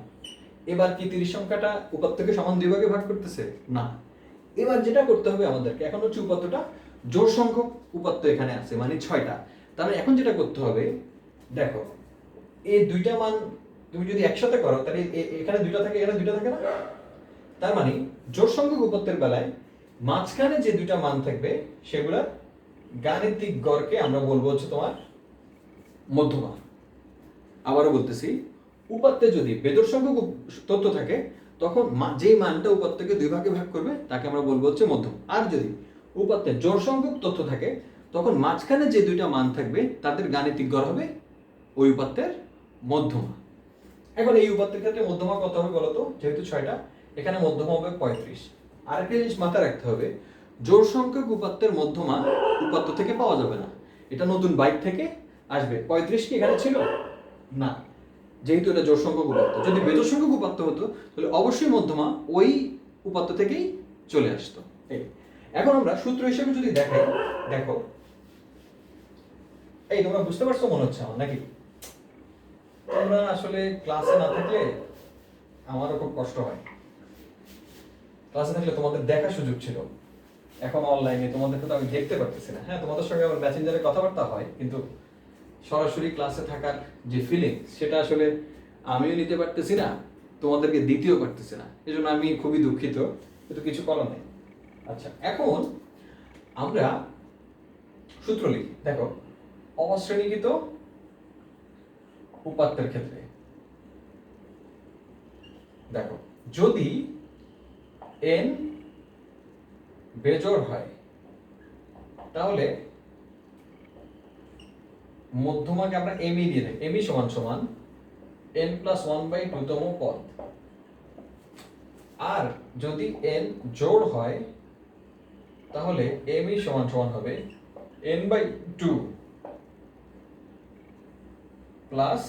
এবার কি 30 সংখ্যাটা উপাত্তকে সমান দুই ভাগে ভাগ করতেছে? না। এবার যেটা করতে হবে আমাদেরকে, এখন হচ্ছে উপাত্তটা জোড় সংখ্যক উপাত্ত এখানে আছে, মানে 6টা। তাহলে এখন যেটা করতে হবে, দেখো এই দুইটা মান তুমি যদি একসাথে করো, তাহলে এখানে দুইটা থাকে, এখানে দুইটা থাকে না? তার মানে জোড় সংখ্যক উপাত্তের বেলায় মাঝখানে যে দুইটা মান থাকবে সেগুলোর গাণিতিক গড়কে আমরা বলবো হচ্ছে তোমার মধ্যমা। আবারও বলতেছি, উপাত্তে যদি বেজোড় সংখ্যক তথ্য থাকে তখন যেই মানটা উপাত্তকে দুই ভাগে ভাগ করবে তাকে আমরা বলবো হচ্ছে মধ্যম। আর যদি উপাত্তে জোড় সংখ্যক তথ্য থাকে তখন মাঝখানে যে দুইটা মান থাকবে তাদের গাণিতিক গড় হবে ওই উপাত্তের মধ্যমা। এখন এই উপাত্তের ক্ষেত্রে মধ্যমা কত হবে বলতো? যেহেতু 6টা, এখানে মধ্যমা হবে 35। আরেকটা জিনিস মাথায় রাখতে হবে, জোড় সংখ্যক উপাত্তের মধ্যমা উপাত্ত থেকে পাওয়া যাবে না, এটা নতুন বাইট থেকে আসবে। 35 কি এখানে ছিল? না, যেহেতু এটা জোড় সংখ্যক উপাত্ত। যদি বেজোড় সংখ্যক উপাত্ত হতো তাহলে অবশ্যই মধ্যমা ওই উপাত্ত থেকেই চলে আসতো। এখন আমরা সূত্র হিসেবে যদি দেখাই, দেখো এই তোমরা বুঝতে পারছো মনে হচ্ছে আমার, নাকি? তোমরা আসলে ক্লাসে না থাকলে আমারও খুব কষ্ট হয়। ক্লাসে থাকলে তোমাদের দেখার সুযোগ ছিল, এখন অনলাইনে তোমাদেরকে তো আমি দেখতে পারতেছি না। হ্যাঁ, তোমাদের সঙ্গে আমার মেসেঞ্জারে কথাবার্তা হয়, কিন্তু সরাসরি ক্লাসে থাকার যে ফিলিং সেটা আসলে আমিও নিতে পারতেছি না, তোমাদেরকে দিতেও পারতেছি না। এই জন্য আমি খুবই দুঃখিত, কিন্তু কিছু করার নেই। আচ্ছা, এখন আমরা সূত্র লিখি। দেখো অশ্রেণীকৃত উপাত্তের ক্ষেত্রে দেখো, যদি n বেজোড় হয় তাহলে মধ্যমাকে আমরা এমই দিয়ে দেই। এমই সমান সমান n প্লাস 1/2 তম পদ। আর যদি n জোড় হয় তাহলে এমই সমান সমান হবে n/2 প্লাস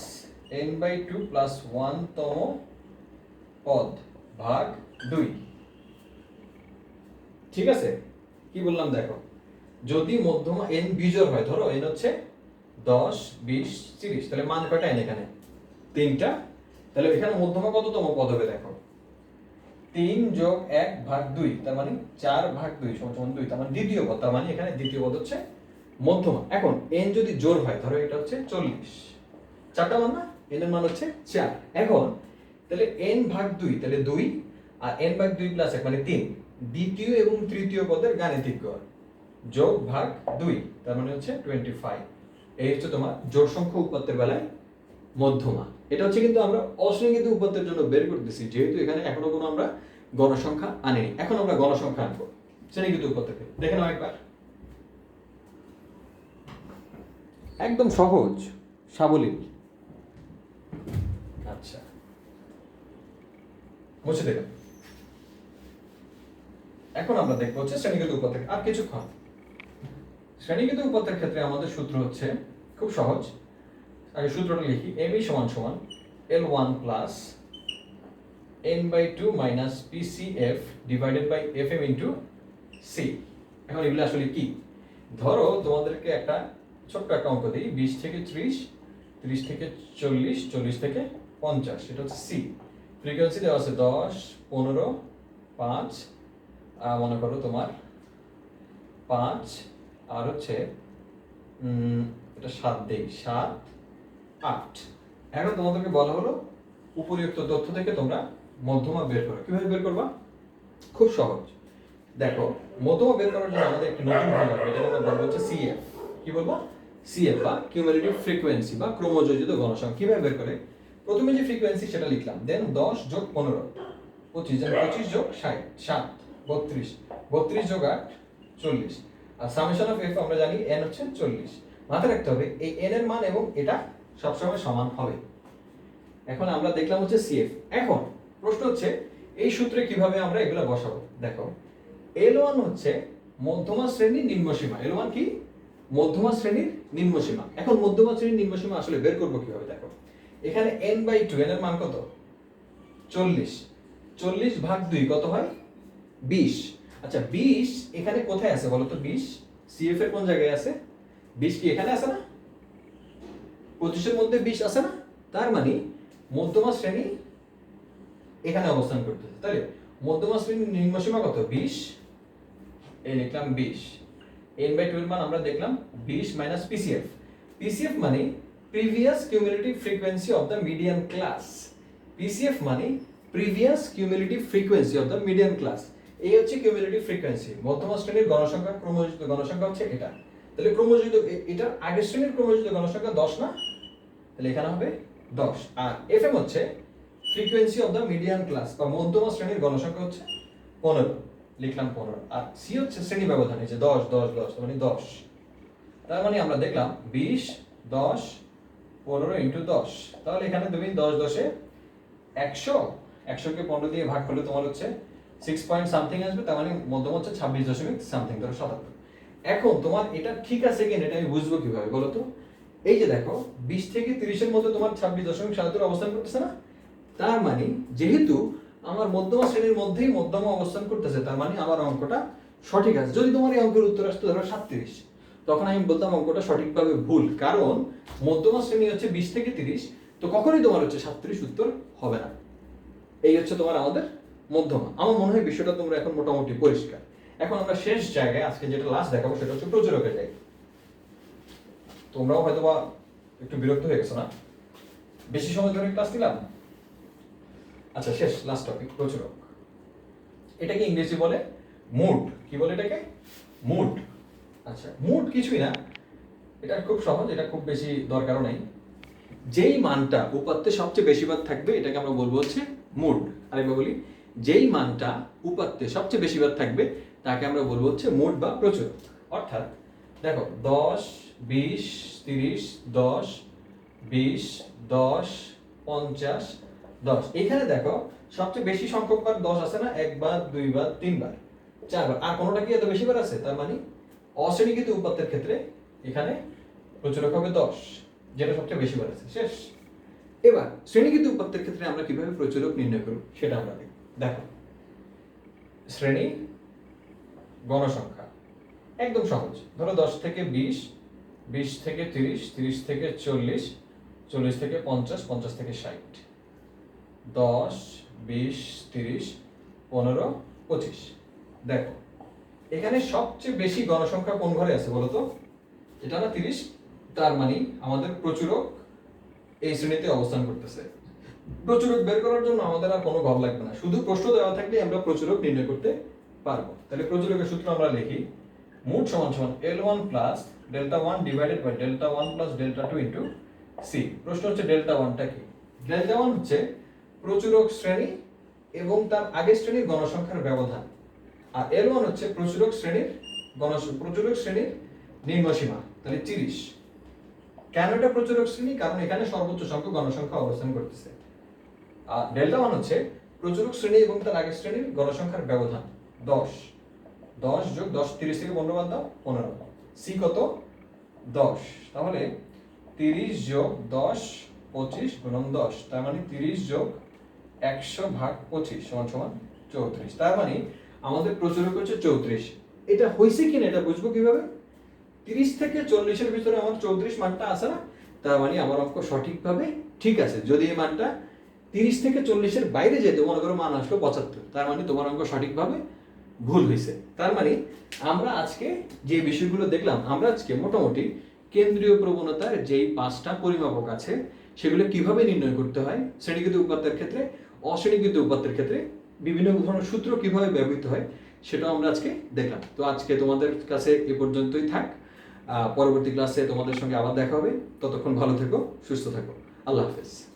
n/2 প্লাস 1 তম পদ ভাগ 2। ঠিক আছে? কি বললাম দেখো, যদি মধ্যমা n বিজোড় হয়, ধরো n হচ্ছে 10, 20, 30, তাহলে মান কয়টা n এখানে? 3টা। তাহলে এখানে মধ্যমা কততম পদ হবে দেখো, 3 যোগ 1 ভাগ 2, তার মানে 4 ভাগ 2 সমান 2, তার মানে দ্বিতীয় পদ। তার মানে এখানে দ্বিতীয় পদ হচ্ছে মধ্যমা। এখন n যদি জোড় হয়, ধরো এটা হচ্ছে 40, 4টা মান না, n এর মান হচ্ছে 4। এখন তাহলে n ভাগ 2, তাহলে 2, আর n ভাগ 2 প্লাস 1 মানে 3, দ্বিতীয় এবং তৃতীয় পদের গাণিতিক গড় যোগ ভাগ 2, তার মানে হচ্ছে 25। এই হচ্ছে তোমার জোড় সংখ্যক উপাত্তের বেলায় মধ্যমা। এটা হচ্ছে কিন্তু আমরা অশ্রেণীকৃত উপাত্তের জন্য বের করতেছি, যেহেতু এখানে এখনো কোনো আমরা গণসংখ্যা আনিনি। এখন আমরা গণসংখ্যা আনবো শ্রেণীকৃত উপাত্তের ক্ষেত্রে। দেখে নাও একবার, একদম সহজ সাবলীল। আচ্ছা, মুছে দেবেন। এখন আমরা দেখবো হচ্ছে শ্রেণীকৃত উপাত্ত। আর কিছুক্ষণ শ্রেণীকৃত উপাত্তের ক্ষেত্রে আমাদের সূত্র হচ্ছে খুব সহজ। আগে সূত্রটা লিখি, m সমান সমান L1 প্লাস n/2 minus PCF divided by FM into C। এখন এগুলো আসলে কি? ধরো তোমাদেরকে একটা ছোট্ট একটা অঙ্ক দিই, 20 থেকে 30, 30 থেকে 40, 40 থেকে 50, এটা হচ্ছে C। ফ্রিকোয়েন্সি দেওয়া আছে 10, 15, 5, মনে করো তোমার 5, আর হচ্ছে এটা 7 দেই, 7, 8। এখন তোমাদেরকে বলা হলো উপরিউক্ত তথ্য থেকে তোমরা মধ্যমা বের করো। কিভাবে বের করবা? খুব সহজ। দেখো, মধ্যমা বের করার জন্য আমাদের একটি নতুন ফর্মুলা লাগবে, যেটা আমরা বলবো হচ্ছে CF। কি বলবো? সিএফ বা কিউমুলেটিভ ফ্রিকোয়েন্সি বা ক্রমযোজিত গণসংখ্যা কিভাবে বের করে? প্রথমে যে ফ্রিকোয়েন্সি সেটা লিখলাম, দেন 10 যোগ 15 25, দেন 25 যোগ 60 7 32 32 যোগ 8 40, আর সামেশন অফ এফ আমরা জানি n হচ্ছে 40। মাথায় রাখতে হবে এই n এর মান এবং এটা সবসময় সমান হবে। এখন আমরা দেখলাম হচ্ছে সিএফ। এখন প্রশ্ন হচ্ছে এই সূত্রে কিভাবে আমরা এগুলো বসাবো। দেখো, L1 হচ্ছে মধ্যমা শ্রেণীর নিম্নসীমা। L1 কি? মধ্যমা শ্রেণীর নিম্নসীমা। এখন মধ্যমা শ্রেণীর নিম্নসীমা আসলে বের করব কিভাবে? দেখো, এখানে n/2, n এর মান কত? 40। 40 ভাগ 2 কত হয়? 20। আচ্ছা, 20 এখানে কোথায় আছে বলো তো? 20 সিএফ এর কোন জায়গায় আছে? 20 কি এখানে আছে না? 25 এর মধ্যে 20 আছে না? তার মানে মধ্যমা শ্রেণী এখানে অবস্থান করতেছে। তাহলে মধ্যমা শ্রেণীর নিম্নসীমা কত? 20। এই লিখলাম 20। n/2 এর মান আমরা দেখলাম 20 মাইনাস পিসিএফ। পিসিএফ মানে previous cumulative frequency of the median class. PCF মানে previous cumulative frequency of the median class. এই হচ্ছে কিউমুলেটিভ ফ্রিকোয়েন্সি। মধ্যমা শ্রেণীর গণসংখ্যা, ক্রমযোজিত গণসংখ্যা হচ্ছে এটা। তাহলে ক্রমযোজিত, এটার আগের শ্রেণীর ক্রমযোজিত গণসংখ্যা 10 না? তাহলে এখানে হবে 10। আর এফএম হচ্ছে frequency of the median class বা মধ্যমা শ্রেণীর গণসংখ্যা হচ্ছে 15। লিখলাম 15। আর সি হচ্ছে শ্রেণী ব্যবধান, এই যে 10 10 10 মানে 10। তার মানে আমরা দেখলাম 20 10 15 ইনটু 10। তাহলে এখানে তুমি 10 10 এ 100, 100 কে 15 দিয়ে ভাগ করলে তোমার হচ্ছে 6 পয়েন্ট সামথিং আসবে। তার মানে মধ্যম হচ্ছে 26 দশমিক সামথিং, ধরো 77। এখন তোমার এটা ঠিক আছে কিনা এটা আমি বুঝবো কিভাবে বলো তো? এই যে দেখো, 20 থেকে 30 এর মধ্যে তোমার 26.77 অবস্থান করতেছে না? তার মানে যেহেতু আমার মধ্যমা শ্রেণীর মধ্যেই মধ্যমা অবস্থান করতেছে, তার মানে আমার অঙ্কটা সঠিক আছে। যদি তোমার এই অঙ্কের উত্তর আসতো ধরো 37, তখন আমি বলতাম অঙ্কটা সঠিকভাবে ভুল, কারণ মধ্যমা শ্রেণী হচ্ছে 20 থেকে 30, তো কখনোই তোমার হচ্ছে 37 উত্তর হবে না। এই হচ্ছে তোমার আমাদের মধ্যমা। আমার মনে হয় বিষয়টা তোমরা এখন মোটামুটি পরিষ্কার। এখন আমরা শেষ জায়গায় আজকে যেটা লাস্ট দেখাবো সেটা হচ্ছে প্রচুরকের জায়গা। তোমরাও হয়তো বা একটু বিরক্ত হয়ে গেছো না? বেশি সময় ধরে ক্লাস দিলাম। আচ্ছা, শেষ লাস্ট টপিক, প্রচুরক। এটাকে ইংরেজি বলে মুড। কি বলে এটাকে? মুড। আচ্ছা, মুড কিছুই না, এটা খুব সহজ, এটা খুব বেশি দরকারও নেই। যেই মানটা উপাত্তে সবচেয়ে বেশিবার থাকবে এটাকে আমরা বলবো হচ্ছে মুড। আরেকবার বলি, যেই মানটা উপাত্তে সবচেয়ে বেশিবার থাকবে তাকে আমরা বলবো হচ্ছে মুড বা প্রচুরক। অর্থাৎ দেখো, 10 20 30 10 20 10 50 10, এখানে দেখো সবচেয়ে বেশি সংখ্যক বার 10 আছে না? একবার, দুইবার, তিনবার, চারবার, আর কোনোটা কি এত বেশিবার আছে? তার মানে অশ্রেণীকৃত উপাত্তের ক্ষেত্রে এখানে প্রচুরক হবে 10, যেটা সবচেয়ে বেশিবার আছে। শেষ। এবার শ্রেণীকৃত উপাত্তের ক্ষেত্রে আমরা কিভাবে প্রচুরক নির্ণয় করব সেটা আমরা দেখব। দেখো, শ্রেণী গণসংখ্যা একদম সহজ। ধরো 10 থেকে 20, 20 থেকে 30, 30 থেকে 40, 40 থেকে 50, 50 থেকে 60, 10 20 30 15 25। দেখো, এখানে সবচেয়ে বেশি গণসংখ্যা কোন ঘরে আছে বলো তো? এটা না 30। তার মানে আমাদের প্রচুরক এই শ্রেণীতে অবস্থান করতেছে। প্রচুরক বের করার জন্য আমাদের আর কোনো ঘর লাগবে না, শুধু প্রশ্ন দেওয়া থাকলে আমরা প্রচুরক নির্ণয় করতে পারবো। তাহলে প্রচুরকের সূত্র আমরা লিখি, মুড সমান সমান L1 plus delta 1 divided by delta 1 plus delta 2 into C. প্রশ্ন হচ্ছে ডেল্টা 1টা কি? ডেল্টা 1 হচ্ছে প্রচুরক শ্রেণী এবং তার আগের শ্রেণীর গণসংখ্যার ব্যবধান, আর L1 হচ্ছে প্রচুরক শ্রেণীর নিম্নসীমা। তাহলে 30। কেন এটা প্রচুরক শ্রেণী? কারণ এখানে সর্বোচ্চ সংখ্যক গণসংখ্যা অবস্থান করতেছে। আর ডেল্টা 1 হচ্ছে প্রচুরক শ্রেণী এবং তার আগের শ্রেণীর গণসংখ্যার ব্যবধান 10। 10 যোগ 10, 30 থেকে 15 বাদ দাও, 15। সি কত? 10। তাহলে 30 যোগ 10 25 গুণন 10, তার মানে 30 যোগ 100 ভাগ 25 সমান সমান 34। তার মানে আমাদের প্রচুরক হচ্ছে 34। এটা হইছে কিনা এটা বুঝবো কিভাবে? 30 থেকে 40 এর ভিতরে আমার 34 মানটা আছে না? তার মানে আমার অঙ্ক সঠিকভাবে ঠিক আছে। যদি এই মানটা 30 থেকে 40 এর বাইরে যেত, মনে করো মান আসলো 75, তার মানে তোমার অঙ্ক সঠিকভাবে ভুল হয়েছে। তার মানে আমরা আজকে যে বিষয়গুলো দেখলাম, আমরা আজকে মোটামুটি কেন্দ্রীয় প্রবণতার যেই 5টা পরিমাপক আছে সেগুলো কিভাবে নির্ণয় করতে হয় শ্রেণীকৃত উপাত্তের ক্ষেত্রে, অশ্রেণীকৃত উপাত্তের ক্ষেত্রে বিভিন্ন ধরনের সূত্র কিভাবে ব্যবহৃত হয় সেটাও আমরা আজকে দেখলাম। তো আজকে তোমাদের কাছে এ পর্যন্তই থাক। পরবর্তী ক্লাসে তোমাদের সঙ্গে আবার দেখা হবে। ততক্ষণ ভালো থেকো, সুস্থ থাকো। আল্লাহ হাফেজ।